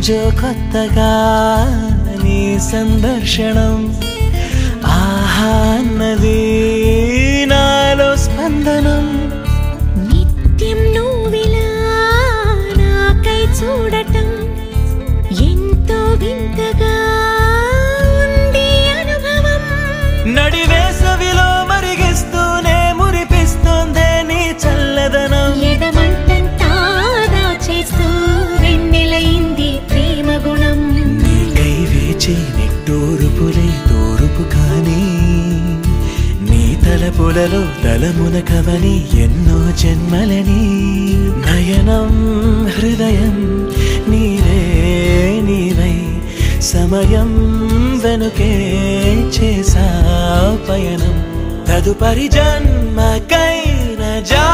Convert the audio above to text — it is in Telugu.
రోజు కొత్తగా నీ సందర్శనం ఆహా అన్నది నాలో స్పందనం నిత్యం నువ్విలా నాకై చూడటం ఎంతో వింతగా ఉంది అనుభవం నడివేసవిలో మరిగిస్తూనే మురిపిస్తోందే నీ చల్లదనం ఎదమంటంతా దాచేస్తూ వెన్నెలైంది ప్రేమ గుణం నీకై వేచి నిట్టూరుపులే తూరుపు కానీ నీ తలపులలో తలమున కవని ఎన్నో జన్మలని నయనం హృదయం నీవే నీవై సమయం వెనుకే చేసా పయనం తదుపరి జన్మకైన జా